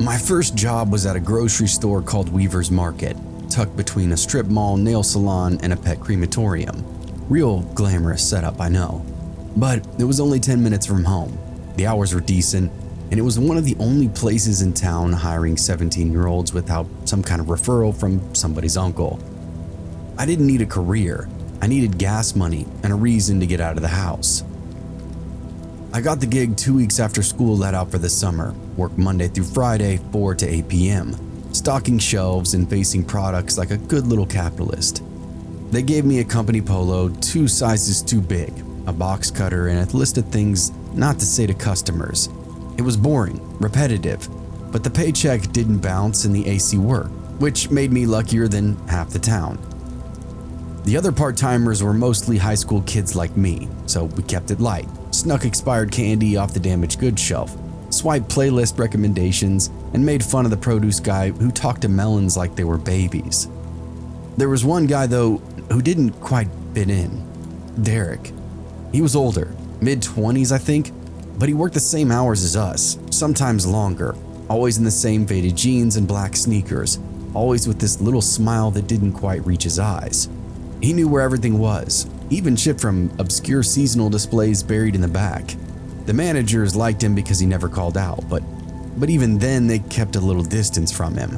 My first job was at a grocery store called Weaver's Market, tucked between a strip mall, nail salon, and a pet crematorium. Real glamorous setup, I know. But it was only 10 minutes from home. The hours were decent, and it was one of the only places in town hiring 17-year-olds without some kind of referral from somebody's uncle. I didn't need a career. I needed gas money and a reason to get out of the house. I got the gig 2 weeks after school let out for the summer, worked Monday through Friday, 4 to 8 p.m., stocking shelves and facing products like a good little capitalist. They gave me a company polo 2 sizes too big, a box cutter, and a list of things not to say to customers. It was boring, repetitive, but the paycheck didn't bounce and the AC worked, which made me luckier than half the town. The other part-timers were mostly high school kids like me, so we kept it light, snuck expired candy off the damaged goods shelf, swiped playlist recommendations, and made fun of the produce guy who talked to melons like they were babies. There was one guy though who didn't quite fit in, Derek. He was older, mid-20s I think, but he worked the same hours as us, sometimes longer, always in the same faded jeans and black sneakers, always with this little smile that didn't quite reach his eyes. He knew where everything was, even shit from obscure seasonal displays buried in the back. The managers liked him because he never called out, but even then they kept a little distance from him.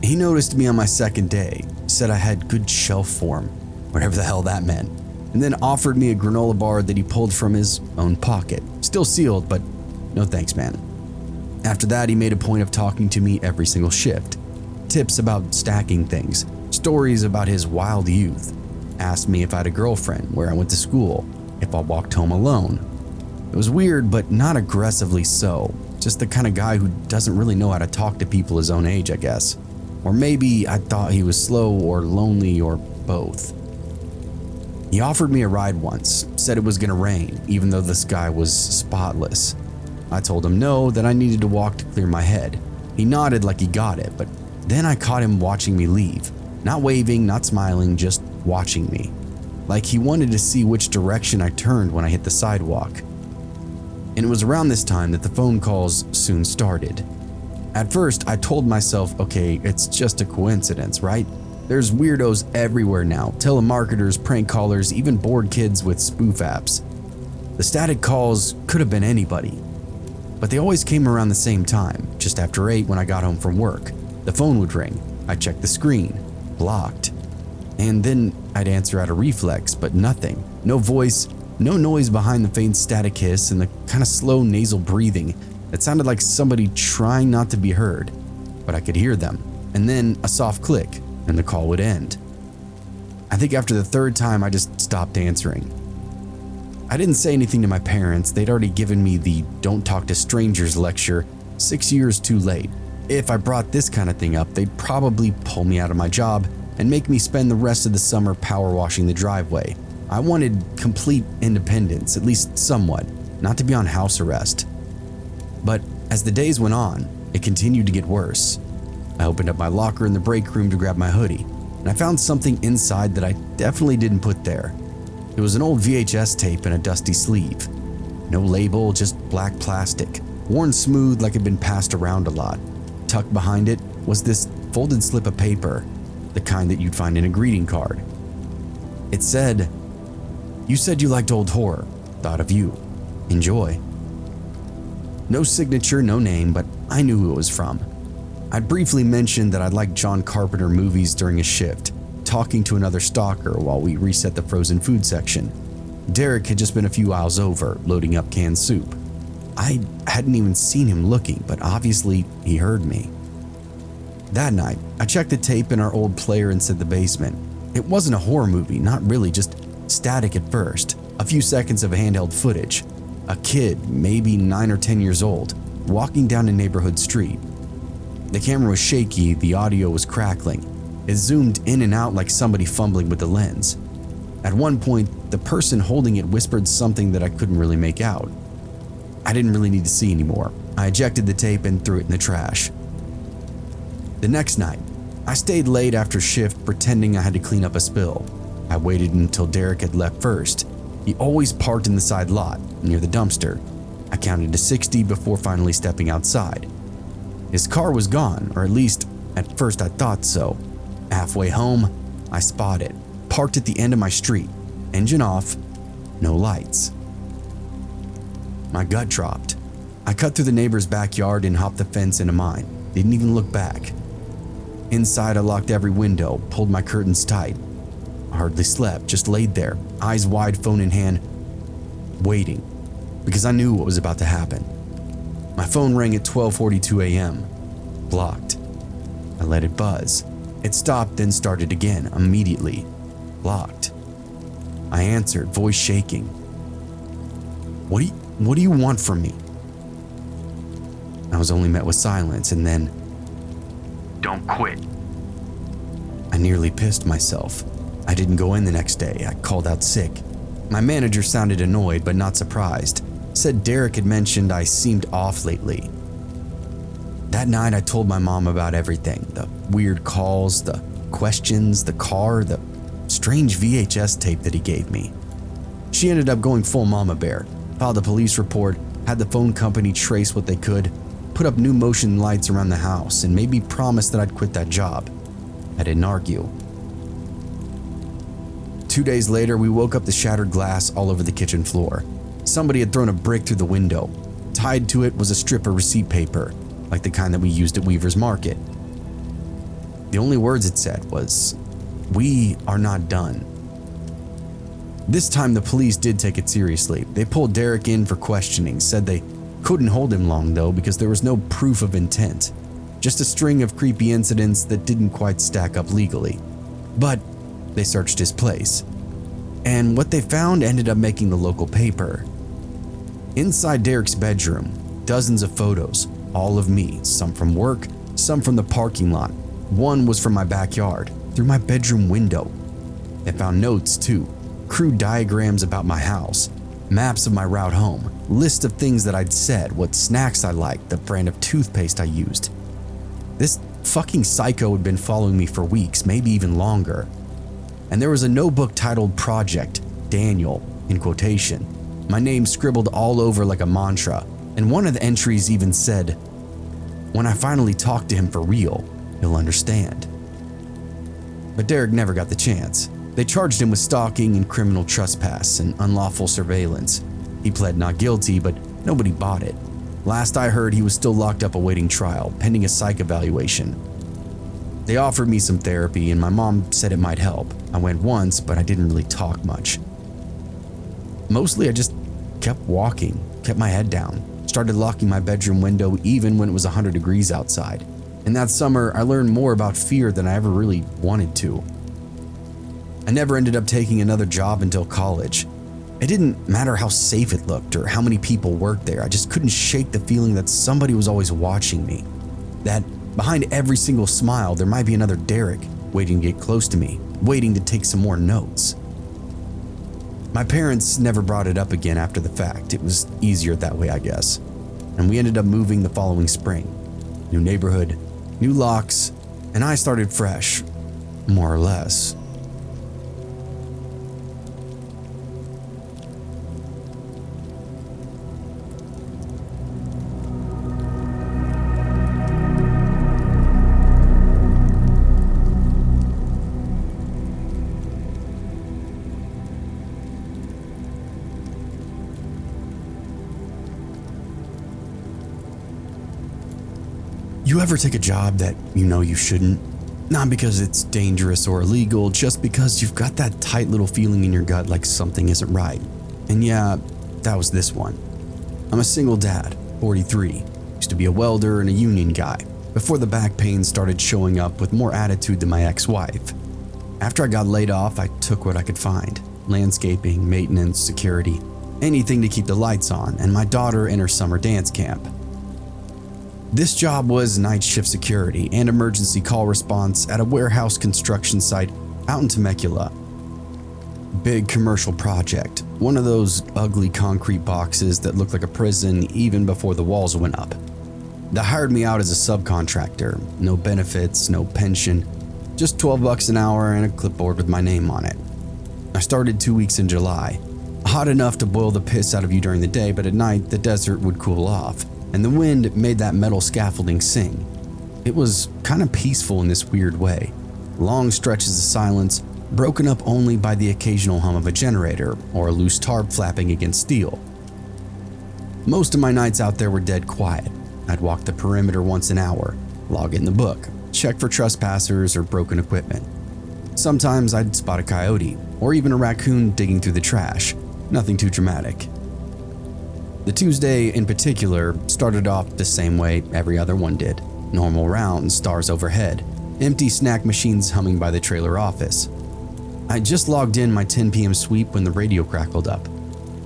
He noticed me on my second day, said I had good shelf form, whatever the hell that meant, and then offered me a granola bar that he pulled from his own pocket, still sealed, but no thanks, man. After that, he made a point of talking to me every single shift. Tips about stacking things, stories about his wild youth, asked me if I had a girlfriend, where I went to school, if I walked home alone. It was weird, but not aggressively so, just the kind of guy who doesn't really know how to talk to people his own age, I guess. Or maybe I thought he was slow or lonely or both. He offered me a ride once, said it was gonna rain, even though the sky was spotless. I told him no, that I needed to walk to clear my head. He nodded like he got it, but then I caught him watching me leave. Not waving, not smiling, just watching me. Like he wanted to see which direction I turned when I hit the sidewalk. And it was around this time that the phone calls soon started. At first, I told myself, okay, it's just a coincidence, right? There's weirdos everywhere now, telemarketers, prank callers, even bored kids with spoof apps. The static calls could have been anybody. But they always came around the same time, just after 8 when I got home from work. The phone would ring, I'd check the screen, blocked. And then I'd answer out of reflex, but nothing. No voice, no noise behind the faint static hiss and the kind of slow nasal breathing that sounded like somebody trying not to be heard. But I could hear them, and then a soft click, and the call would end. I think after the 3rd time, I just stopped answering. I didn't say anything to my parents. They'd already given me the "don't talk to strangers" lecture 6 years too late. If I brought this kind of thing up, they'd probably pull me out of my job and make me spend the rest of the summer power washing the driveway. I wanted complete independence, at least somewhat, not to be on house arrest. But as the days went on, it continued to get worse. I opened up my locker in the break room to grab my hoodie, and I found something inside that I definitely didn't put there. It was an old VHS tape in a dusty sleeve. No label, just black plastic, worn smooth like it'd been passed around a lot. Tucked behind it was this folded slip of paper, the kind that you'd find in a greeting card. It said, "You said you liked old horror. Thought of you. Enjoy." No signature, no name, but I knew who it was from. I'd briefly mentioned that I'd liked John Carpenter movies during a shift, talking to another stalker while we reset the frozen food section. Derek had just been a few aisles over, loading up canned soup. I hadn't even seen him looking, but obviously he heard me. That night, I checked the tape in our old player inside the basement. It wasn't a horror movie, not really, just static at first. A few seconds of handheld footage. A kid, maybe 9 or 10 years old, walking down a neighborhood street. The camera was shaky, the audio was crackling. It zoomed in and out like somebody fumbling with the lens. At one point, the person holding it whispered something that I couldn't really make out. I didn't really need to see anymore. I ejected the tape and threw it in the trash. The next night, I stayed late after shift pretending I had to clean up a spill. I waited until Derek had left first. He always parked in the side lot, near the dumpster. I counted to 60 before finally stepping outside. His car was gone, or at least at first I thought so. Halfway home, I spot it, parked at the end of my street, engine off, no lights. My gut dropped. I cut through the neighbor's backyard and hopped the fence into mine. Didn't even look back. Inside, I locked every window, pulled my curtains tight. I hardly slept, just laid there, eyes wide, phone in hand, waiting, because I knew what was about to happen. My phone rang at 12:42 a.m. Blocked. I let it buzz. It stopped, then started again, immediately. Blocked. I answered, voice shaking. What do you want from me? I was only met with silence, and then, "Don't quit." I nearly pissed myself. I didn't go in the next day. I called out sick. My manager sounded annoyed but not surprised. Said Derek had mentioned I seemed off lately. That night I told my mom about everything. The weird calls, the questions, the car, the strange VHS tape that he gave me. She ended up going full mama bear, filed a police report, had the phone company trace what they could, put up new motion lights around the house, and made me promise that I'd quit that job. I didn't argue. 2 days later, we woke up to shattered glass all over the kitchen floor. Somebody had thrown a brick through the window. Tied to it was a strip of receipt paper, like the kind that we used at Weaver's Market. The only words it said was, "We are not done." This time the police did take it seriously. They pulled Derek in for questioning, said they couldn't hold him long though because there was no proof of intent. Just a string of creepy incidents that didn't quite stack up legally. But they searched his place. And what they found ended up making the local paper. Inside Derek's bedroom, dozens of photos, all of me, some from work, some from the parking lot. One was from my backyard, through my bedroom window. They found notes too, crude diagrams about my house, maps of my route home, list of things that I'd said, what snacks I liked, the brand of toothpaste I used. This fucking psycho had been following me for weeks, maybe even longer. And there was a notebook titled Project Daniel in quotation, my name scribbled all over like a mantra, and one of the entries even said, "When I finally talk to him for real, he'll understand." But Derek never got the chance. They charged him with stalking and criminal trespass and unlawful surveillance. He pled not guilty, but nobody bought it. Last I heard, he was still locked up awaiting trial, pending a psych evaluation. They offered me some therapy, and my mom said it might help. I went once, but I didn't really talk much. Mostly I just kept walking, kept my head down, started locking my bedroom window even when it was 100 degrees outside. And that summer, I learned more about fear than I ever really wanted to. I never ended up taking another job until college. It didn't matter how safe it looked or how many people worked there. I just couldn't shake the feeling that somebody was always watching me. That behind every single smile, there might be another Derek waiting to get close to me, waiting to take some more notes. My parents never brought it up again after the fact. It was easier that way, I guess. And we ended up moving the following spring. New neighborhood, new locks, and I started fresh, more or less. You ever take a job that you know you shouldn't? Not because it's dangerous or illegal, just because you've got that tight little feeling in your gut like something isn't right. And yeah, that was this one. I'm a single dad, 43. Used to be a welder and a union guy, before the back pain started showing up with more attitude than my ex-wife. After I got laid off, I took what I could find. Landscaping, maintenance, security, anything to keep the lights on, and my daughter in her summer dance camp. This job was night shift security and emergency call response at a warehouse construction site out in Temecula. Big commercial project, one of those ugly concrete boxes that looked like a prison even before the walls went up. They hired me out as a subcontractor, no benefits, no pension, just $12 an hour and a clipboard with my name on it. I started 2 weeks in July. hot enough to boil the piss out of you during the day, but at night the desert would cool off, and the wind made that metal scaffolding sing. It was kind of peaceful in this weird way. Long stretches of silence, broken up only by the occasional hum of a generator or a loose tarp flapping against steel. Most of my nights out there were dead quiet. I'd walk the perimeter once an hour, log in the book, check for trespassers or broken equipment. Sometimes I'd spot a coyote or even a raccoon digging through the trash. Nothing too dramatic. The Tuesday in particular started off the same way every other one did. Normal rounds, stars overhead, empty snack machines humming by the trailer office. I just logged in my 10 p.m. sweep when the radio crackled up.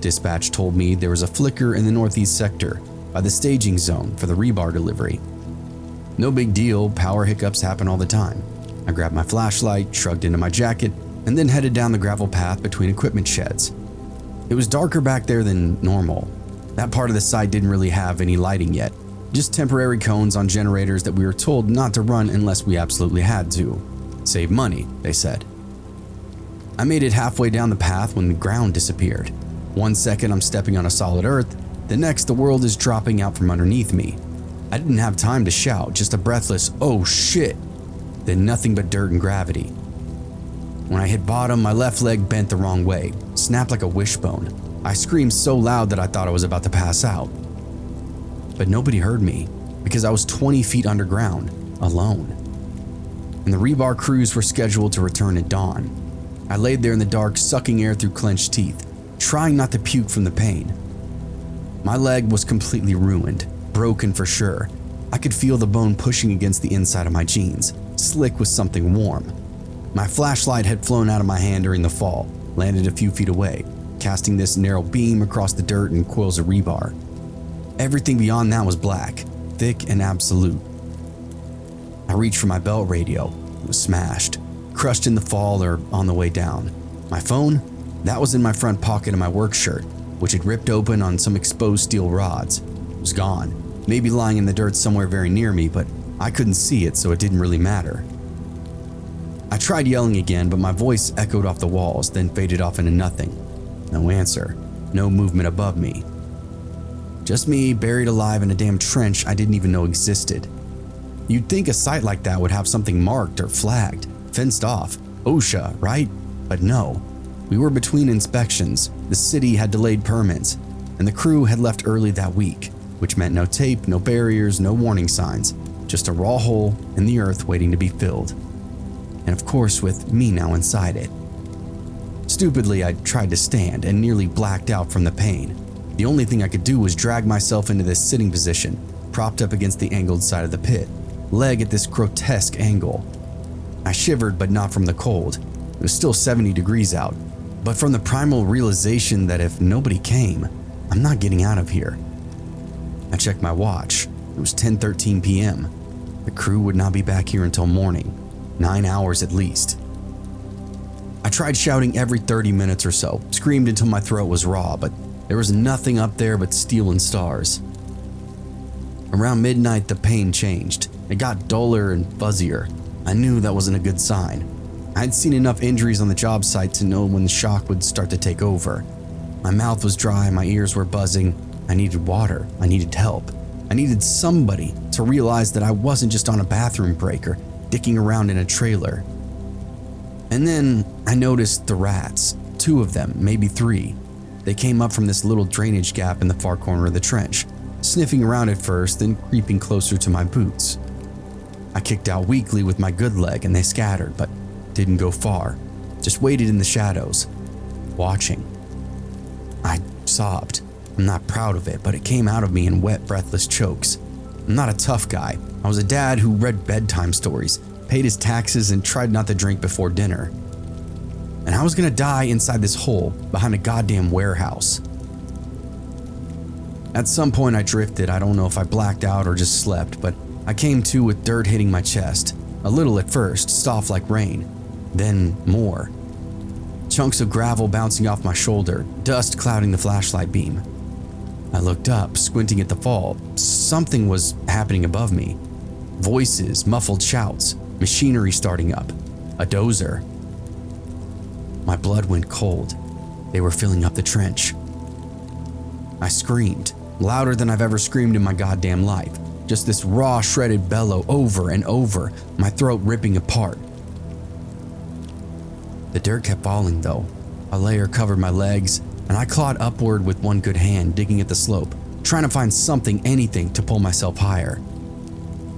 Dispatch told me there was a flicker in the northeast sector by the staging zone for the rebar delivery. No big deal, power hiccups happen all the time. I grabbed my flashlight, shrugged into my jacket, and then headed down the gravel path between equipment sheds. It was darker back there than normal. That part of the site didn't really have any lighting yet, just temporary cones on generators that we were told not to run unless we absolutely had to. Save money, they said. I made it halfway down the path when the ground disappeared. 1 second I'm stepping on a solid earth, the next the world is dropping out from underneath me. I didn't have time to shout, just a breathless, "Oh shit!" Then nothing but dirt and gravity. When I hit bottom, my left leg bent the wrong way, snapped like a wishbone. I screamed so loud that I thought I was about to pass out. But nobody heard me, because I was 20 feet underground, alone. And the rebar crews were scheduled to return at dawn. I laid there in the dark, sucking air through clenched teeth, trying not to puke from the pain. My leg was completely ruined, broken for sure. I could feel the bone pushing against the inside of my jeans, slick with something warm. My flashlight had flown out of my hand during the fall, landed a few feet away, casting this narrow beam across the dirt and coils of rebar. Everything beyond that was black, thick and absolute. I reached for my belt radio. It was smashed, crushed in the fall or on the way down. My phone? That was in my front pocket of my work shirt, which had ripped open on some exposed steel rods. It was gone, maybe lying in the dirt somewhere very near me, but I couldn't see it, so it didn't really matter. I tried yelling again, but my voice echoed off the walls, then faded off into nothing. No answer, no movement above me. Just me buried alive in a damn trench I didn't even know existed. You'd think a site like that would have something marked or flagged, fenced off, OSHA, right? But no. We were between inspections, the city had delayed permits, and the crew had left early that week, which meant no tape, no barriers, no warning signs, just a raw hole in the earth waiting to be filled. And of course with me now inside it. Stupidly, I tried to stand and nearly blacked out from the pain. The only thing I could do was drag myself into this sitting position, propped up against the angled side of the pit, leg at this grotesque angle. I shivered, but not from the cold. It was still 70 degrees out, but from the primal realization that if nobody came, I'm not getting out of here. I checked my watch. It was 10:13 p.m. The crew would not be back here until morning, 9 hours at least. I tried shouting every 30 minutes or so, screamed until my throat was raw, but there was nothing up there but steel and stars. Around midnight, the pain changed. It got duller and fuzzier. I knew that wasn't a good sign. I'd seen enough injuries on the job site to know when the shock would start to take over. My mouth was dry, my ears were buzzing. I needed water, I needed help. I needed somebody to realize that I wasn't just on a bathroom break or dicking around in a trailer. And then I noticed the rats, 2 of them, maybe 3. They came up from this little drainage gap in the far corner of the trench, sniffing around at first, then creeping closer to my boots. I kicked out weakly with my good leg and they scattered, but didn't go far, just waited in the shadows, watching. I sobbed. I'm not proud of it, but it came out of me in wet, breathless chokes. I'm not a tough guy. I was a dad who read bedtime stories, paid his taxes, and tried not to drink before dinner. And I was gonna die inside this hole behind a goddamn warehouse. At some point I drifted. I don't know if I blacked out or just slept, but I came to with dirt hitting my chest. A little at first, soft like rain, then more. Chunks of gravel bouncing off my shoulder, dust clouding the flashlight beam. I looked up, squinting at the fall. Something was happening above me. Voices, muffled shouts, machinery starting up. A dozer. My blood went cold. They were filling up the trench. I screamed, louder than I've ever screamed in my goddamn life. Just this raw, shredded bellow over and over, my throat ripping apart. The dirt kept falling though. A layer covered my legs, and I clawed upward with one good hand, digging at the slope, trying to find something, anything, to pull myself higher.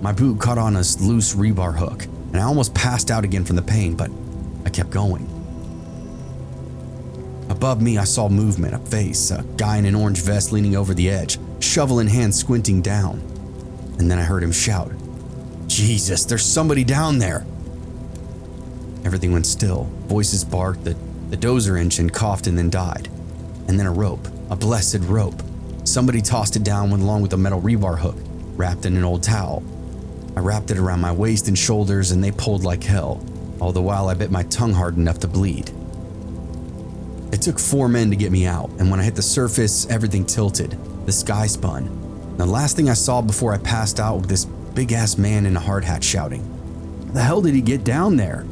My boot caught on a loose rebar hook, and I almost passed out again from the pain, but I kept going. Above me, I saw movement, a face, a guy in an orange vest leaning over the edge, shovel in hand squinting down. And then I heard him shout, "Jesus, there's somebody down there!" Everything went still. Voices barked, the dozer engine coughed and then died. And then a rope, a blessed rope. Somebody tossed it down along with a metal rebar hook, wrapped in an old towel. I wrapped it around my waist and shoulders and they pulled like hell, all the while I bit my tongue hard enough to bleed. It took 4 men to get me out, and when I hit the surface, everything tilted. The sky spun. The last thing I saw before I passed out was this big-ass man in a hard hat shouting, "How the hell did he get down there?"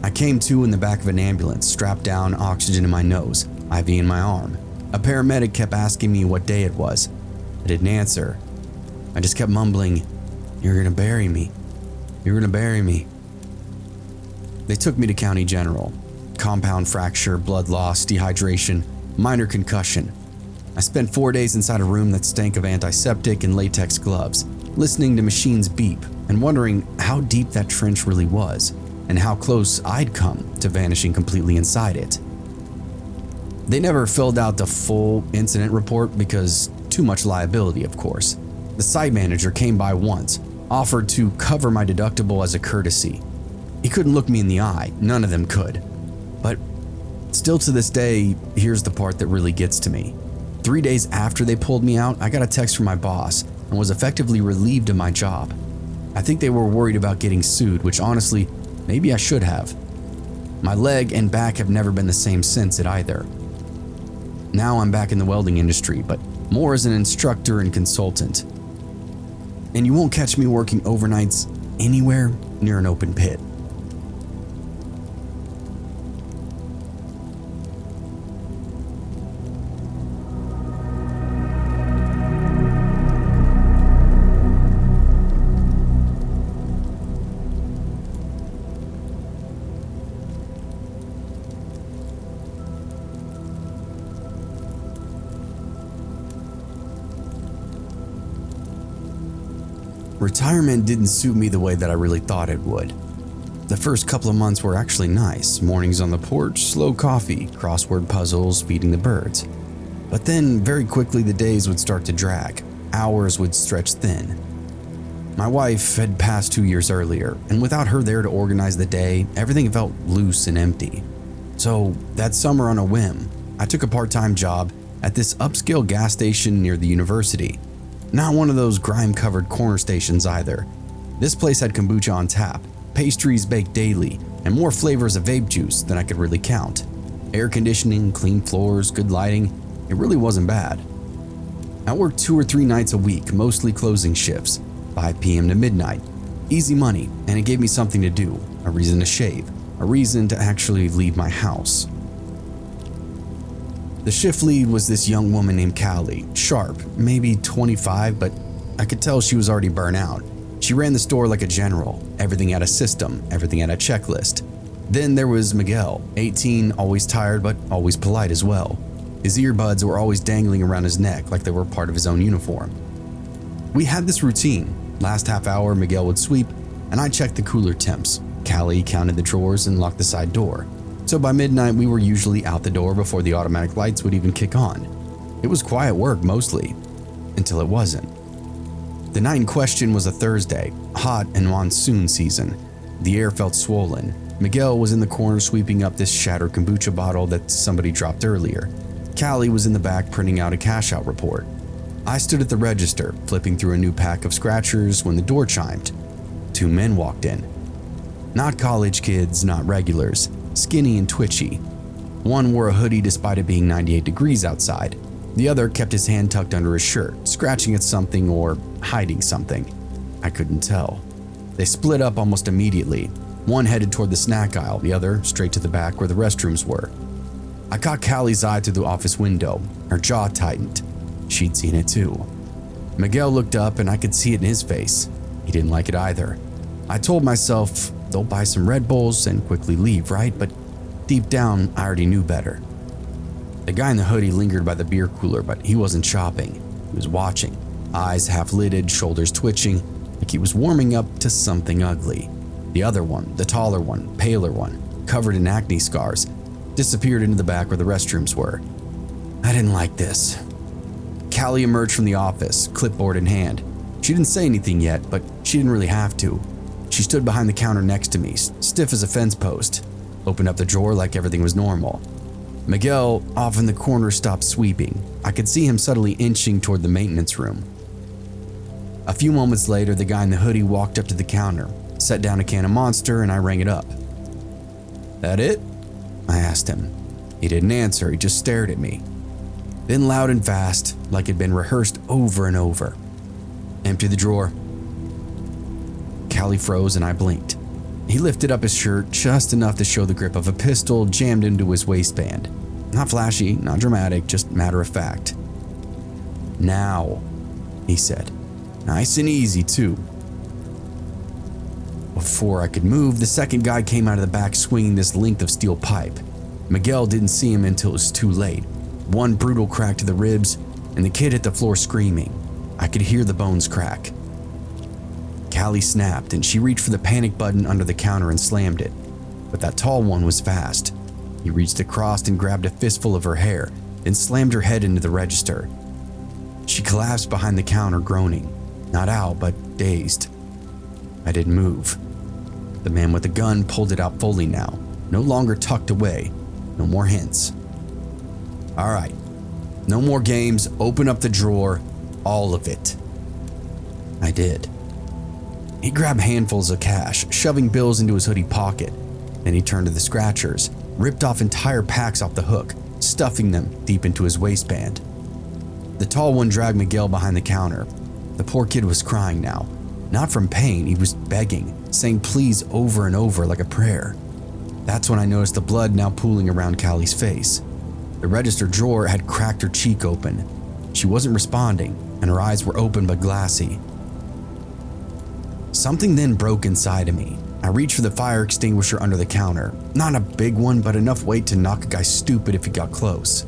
I came to in the back of an ambulance, strapped down, oxygen in my nose, IV in my arm. A paramedic kept asking me what day it was. I didn't answer. I just kept mumbling, "You're gonna bury me. You're gonna bury me." They took me to County General. Compound fracture, blood loss, dehydration, minor concussion. I spent 4 days inside a room that stank of antiseptic and latex gloves, listening to machines beep and wondering how deep that trench really was and how close I'd come to vanishing completely inside it. They never filled out the full incident report because too much liability, of course. The site manager came by once, offered to cover my deductible as a courtesy. He couldn't look me in the eye, none of them could. But still to this day, here's the part that really gets to me. 3 days after they pulled me out, I got a text from my boss and was effectively relieved of my job. I think they were worried about getting sued, which honestly, maybe I should have. My leg and back have never been the same since it either. Now I'm back in the welding industry, but more as an instructor and consultant. And you won't catch me working overnights anywhere near an open pit. Retirement didn't suit me the way that I really thought it would. The first couple of months were actually nice. Mornings on the porch, slow coffee, crossword puzzles, feeding the birds. But then very quickly the days would start to drag. Hours would stretch thin. My wife had passed 2 years earlier, and without her there to organize the day, everything felt loose and empty. So that summer on a whim, I took a part-time job at this upscale gas station near the university. Not one of those grime-covered corner stations either. This place had kombucha on tap, pastries baked daily, and more flavors of vape juice than I could really count. Air conditioning, clean floors, good lighting. It really wasn't bad. I worked 2 or 3 nights a week, mostly closing shifts, 5 p.m. to midnight. Easy money, and it gave me something to do, a reason to shave, a reason to actually leave my house. The shift lead was this young woman named Callie, sharp, maybe 25, but I could tell she was already burnt out. She ran the store like a general, everything had a system, everything had a checklist. Then there was Miguel, 18, always tired but always polite as well. His earbuds were always dangling around his neck like they were part of his own uniform. We had this routine. Last half hour, Miguel would sweep, and I'd check the cooler temps. Callie counted the drawers and locked the side door. So by midnight, we were usually out the door before the automatic lights would even kick on. It was quiet work mostly, until it wasn't. The night in question was a Thursday, hot and monsoon season. The air felt swollen. Miguel was in the corner sweeping up this shattered kombucha bottle that somebody dropped earlier. Callie was in the back printing out a cash-out report. I stood at the register, flipping through a new pack of scratchers when the door chimed. 2 men walked in. Not college kids, not regulars. Skinny and twitchy. One wore a hoodie despite it being 98 degrees outside. The other kept his hand tucked under his shirt, scratching at something or hiding something. I couldn't tell. They split up almost immediately. One headed toward the snack aisle, the other straight to the back where the restrooms were. I caught Callie's eye through the office window. Her jaw tightened. She'd seen it too. Miguel looked up and I could see it in his face. He didn't like it either. I told myself they'll buy some Red Bulls and quickly leave, right? But deep down, I already knew better. The guy in the hoodie lingered by the beer cooler, but he wasn't shopping. He was watching, eyes half-lidded, shoulders twitching, like he was warming up to something ugly. The other one, the taller one, paler one, covered in acne scars, disappeared into the back where the restrooms were. I didn't like this. Callie emerged from the office, clipboard in hand. She didn't say anything yet, but she didn't really have to. She stood behind the counter next to me, stiff as a fence post, opened up the drawer like everything was normal. Miguel, off in the corner, stopped sweeping. I could see him subtly inching toward the maintenance room. A few moments later, the guy in the hoodie walked up to the counter, set down a can of Monster, and I rang it up. "That it?" I asked him. He didn't answer, he just stared at me. Then loud and fast, like it'd been rehearsed over and over. "Empty the drawer." Callie froze and I blinked. He lifted up his shirt just enough to show the grip of a pistol jammed into his waistband. Not flashy, not dramatic, just matter of fact. "Now," he said. Nice and easy too. Before I could move, the second guy came out of the back swinging this length of steel pipe. Miguel didn't see him until it was too late. One brutal crack to the ribs, and the kid hit the floor screaming. I could hear the bones crack. Callie snapped, and she reached for the panic button under the counter and slammed it. But that tall one was fast. He reached across and grabbed a fistful of her hair, then slammed her head into the register. She collapsed behind the counter, groaning. Not out, but dazed. I didn't move. The man with the gun pulled it out fully now, no longer tucked away, no more hints. "All right, no more games, open up the drawer, all of it." I did. He grabbed handfuls of cash, shoving bills into his hoodie pocket. Then he turned to the scratchers, ripped off entire packs off the hook, stuffing them deep into his waistband. The tall one dragged Miguel behind the counter. The poor kid was crying now. Not from pain, he was begging, saying please over and over like a prayer. That's when I noticed the blood now pooling around Callie's face. The register drawer had cracked her cheek open. She wasn't responding, and her eyes were open but glassy. Something then broke inside of me. I reached for the fire extinguisher under the counter. Not a big one, but enough weight to knock a guy stupid if he got close.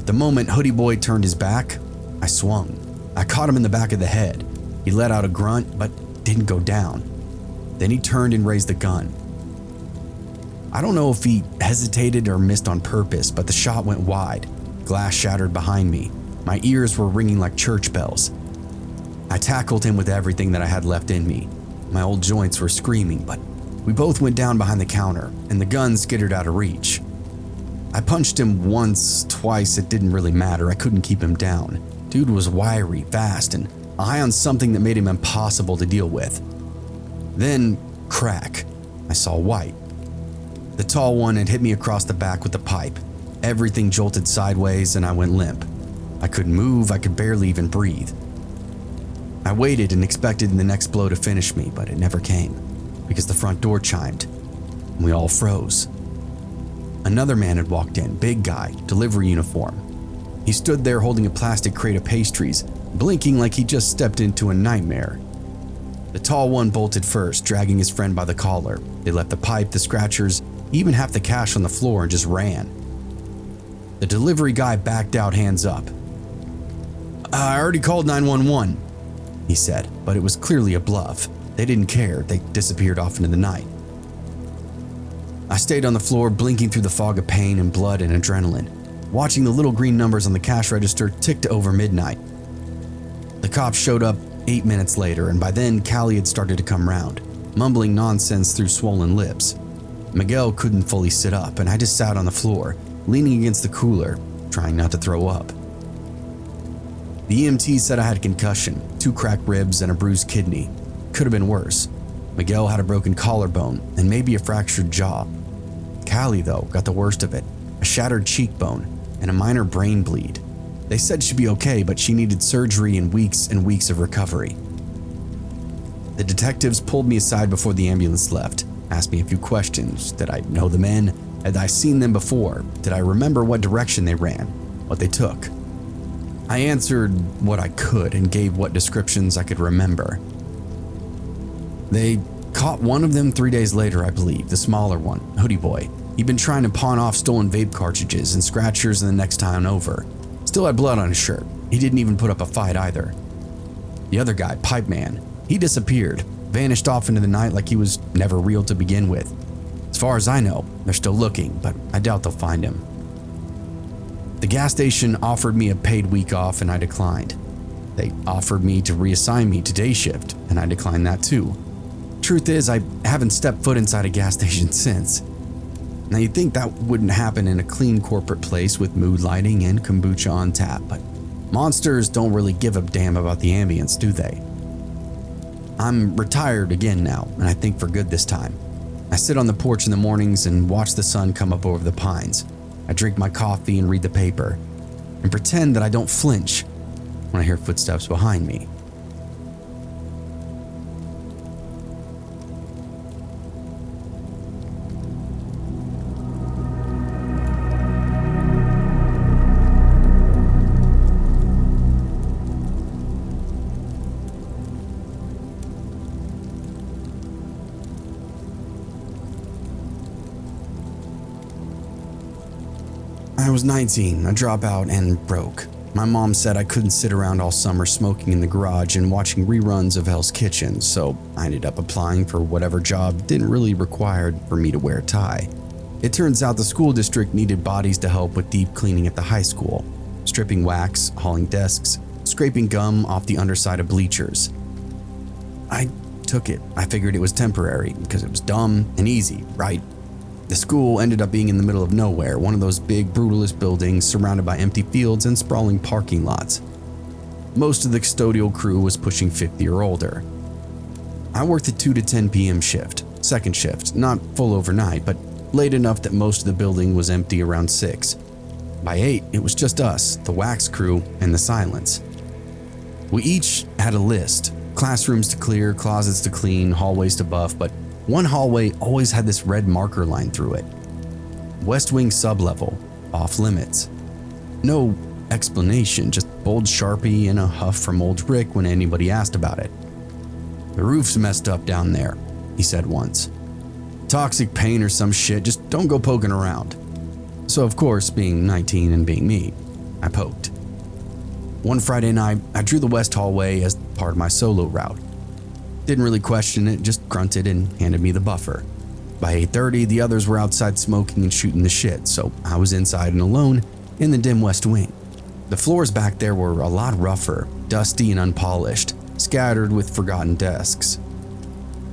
The moment Hoodie Boy turned his back, I swung. I caught him in the back of the head. He let out a grunt, but didn't go down. Then he turned and raised the gun. I don't know if he hesitated or missed on purpose, but the shot went wide. Glass shattered behind me. My ears were ringing like church bells. I tackled him with everything that I had left in me. My old joints were screaming, but we both went down behind the counter, and the gun skittered out of reach. I punched him once, twice, it didn't really matter. I couldn't keep him down. Dude was wiry, fast, and high on something that made him impossible to deal with. Then, crack. I saw white. The tall one had hit me across the back with the pipe. Everything jolted sideways, and I went limp. I couldn't move, I could barely even breathe. I waited and expected the next blow to finish me, but it never came, because the front door chimed, and we all froze. Another man had walked in, big guy, delivery uniform. He stood there holding a plastic crate of pastries, blinking like he just stepped into a nightmare. The tall one bolted first, dragging his friend by the collar. They left the pipe, the scratchers, even half the cash on the floor and just ran. The delivery guy backed out, hands up. "I already called 911, he said, but it was clearly a bluff. They didn't care, they disappeared off into the night. I stayed on the floor, blinking through the fog of pain and blood and adrenaline, watching the little green numbers on the cash register tick to over midnight. The cops showed up 8 minutes later, and by then Callie had started to come round, mumbling nonsense through swollen lips. Miguel couldn't fully sit up, and I just sat on the floor, leaning against the cooler, trying not to throw up. The EMT said I had a concussion, 2 cracked ribs, and a bruised kidney. Could have been worse. Miguel had a broken collarbone and maybe a fractured jaw. Callie, though, got the worst of it, a shattered cheekbone and a minor brain bleed. They said she'd be okay, but she needed surgery and weeks of recovery. The detectives pulled me aside before the ambulance left, asked me a few questions. Did I know the men? Had I seen them before? Did I remember what direction they ran? What they took? I answered what I could and gave what descriptions I could remember. They caught one of them 3 days later, I believe, the smaller one, Hoodie Boy. He'd been trying to pawn off stolen vape cartridges and scratchers in the next town over. Still had blood on his shirt. He didn't even put up a fight either. The other guy, Pipe Man, he disappeared, vanished off into the night like he was never real to begin with. As far as I know, they're still looking, but I doubt they'll find him. The gas station offered me a paid week off and I declined. They offered me to reassign me to day shift and I declined that too. Truth is, I haven't stepped foot inside a gas station since. Now you'd think that wouldn't happen in a clean corporate place with mood lighting and kombucha on tap, but monsters don't really give a damn about the ambience, do they? I'm retired again now, and I think for good this time. I sit on the porch in the mornings and watch the sun come up over the pines. I drink my coffee and read the paper, and pretend that I don't flinch when I hear footsteps behind me. I was 19, a dropout, and broke. My mom said I couldn't sit around all summer smoking in the garage and watching reruns of Hell's Kitchen, so I ended up applying for whatever job didn't really require for me to wear a tie. It turns out the school district needed bodies to help with deep cleaning at the high school, stripping wax, hauling desks, scraping gum off the underside of bleachers. I took it. I figured it was temporary because it was dumb and easy, right? The school ended up being in the middle of nowhere, one of those big brutalist buildings surrounded by empty fields and sprawling parking lots. Most of the custodial crew was pushing 50 or older. I worked the 2 to 10 p.m. shift, second shift, not full overnight, but late enough that most of the building was empty around 6. By 8, it was just us, the wax crew, and the silence. We each had a list, classrooms to clear, closets to clean, hallways to buff, but one hallway always had this red marker line through it. West Wing sublevel, off limits. No explanation, just bold Sharpie and a huff from old Rick when anybody asked about it. "The roof's messed up down there," he said once. "Toxic paint or some shit, just don't go poking around." So of course, being 19 and being me, I poked. One Friday night, I drew the west hallway as part of my solo route. Didn't really question it, just grunted and handed me the buffer. By 8:30, the others were outside smoking and shooting the shit, so I was inside and alone in the dim west wing. The floors back there were a lot rougher, dusty and unpolished, scattered with forgotten desks.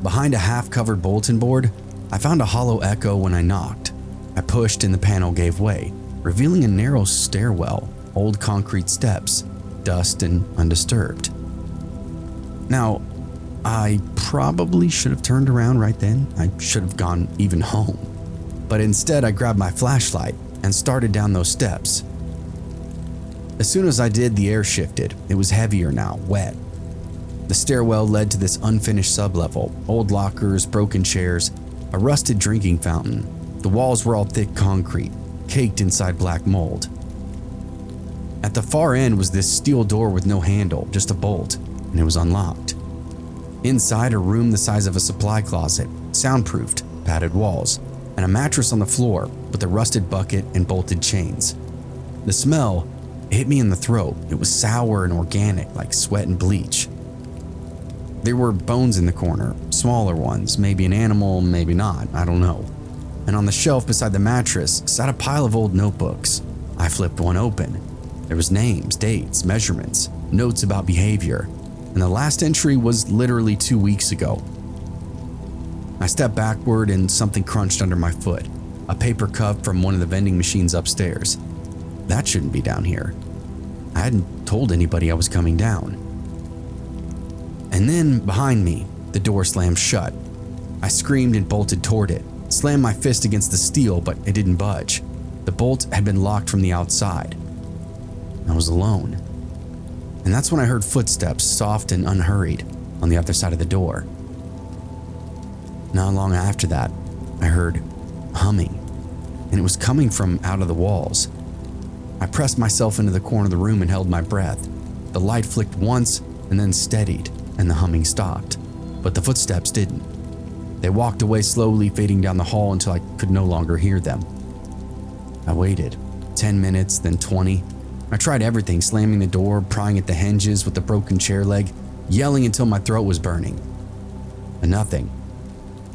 Behind a half-covered bulletin board, I found a hollow echo when I knocked. I pushed and the panel gave way, revealing a narrow stairwell, old concrete steps, dust and undisturbed. Now, I probably should have turned around right then. I should have gone even home. But instead, I grabbed my flashlight and started down those steps. As soon as I did, the air shifted. It was heavier now, wet. The stairwell led to this unfinished sublevel, old lockers, broken chairs, a rusted drinking fountain. The walls were all thick concrete, caked inside black mold. At the far end was this steel door with no handle, just a bolt, and it was unlocked. Inside, a room the size of a supply closet, soundproofed, padded walls, and a mattress on the floor with a rusted bucket and bolted chains. The smell hit me in the throat. It was sour and organic, like sweat and bleach. There were bones in the corner, smaller ones, maybe an animal, maybe not, I don't know. And on the shelf beside the mattress sat a pile of old notebooks. I flipped one open. There was names, dates, measurements, notes about behavior, and the last entry was literally 2 weeks ago. I stepped backward and something crunched under my foot, a paper cup from one of the vending machines upstairs. That shouldn't be down here. I hadn't told anybody I was coming down. And then behind me, the door slammed shut. I screamed and bolted toward it, slammed my fist against the steel, but it didn't budge. The bolt had been locked from the outside. I was alone. And that's when I heard footsteps, soft and unhurried, on the other side of the door. Not long after that, I heard humming. and it was coming from out of the walls. I pressed myself into the corner of the room and held my breath. The light flicked once and then steadied, and the humming stopped, but the footsteps didn't. They walked away slowly, fading down the hall until I could no longer hear them. I waited, 10 minutes, then 20. I tried everything, slamming the door, prying at the hinges with the broken chair leg, yelling until my throat was burning. And nothing.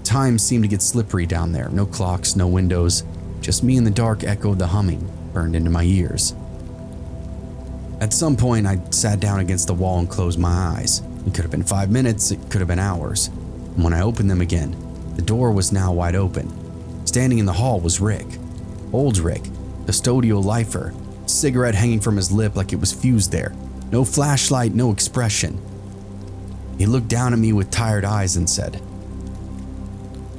Time seemed to get slippery down there. No clocks, no windows. Just me and the dark echo of the humming burned into my ears. At some point, I sat down against the wall and closed my eyes. It could have been 5 minutes, it could have been hours. And when I opened them again, the door was now wide open. Standing in the hall was Rick. Old Rick, custodial lifer, cigarette hanging from his lip like it was fused there. No flashlight, no expression. He looked down at me with tired eyes and said,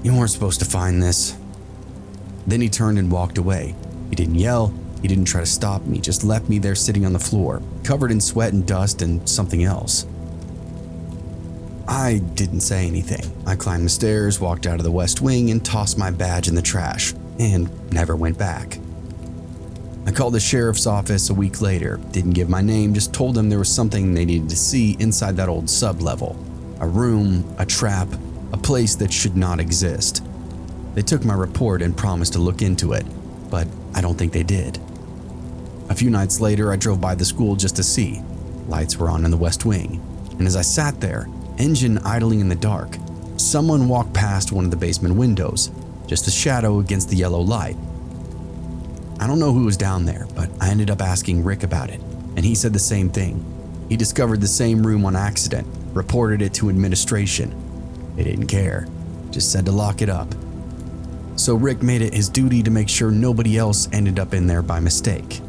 "You weren't supposed to find this." Then he turned and walked away. He didn't yell, he didn't try to stop me, just left me there sitting on the floor, covered in sweat and dust and something else. I didn't say anything. I climbed the stairs, walked out of the West Wing, and tossed my badge in the trash, and never went back. I called the sheriff's office a week later, didn't give my name, just told them there was something they needed to see inside that old sub-level. A room, a trap, a place that should not exist. They took my report and promised to look into it, but I don't think they did. A few nights later, I drove by the school just to see. Lights were on in the West Wing, and as I sat there, engine idling in the dark, someone walked past one of the basement windows, just a shadow against the yellow light. I don't know who was down there, but I ended up asking Rick about it, and he said the same thing. He discovered the same room on accident, reported it to administration. They didn't care, just said to lock it up. So Rick made it his duty to make sure nobody else ended up in there by mistake.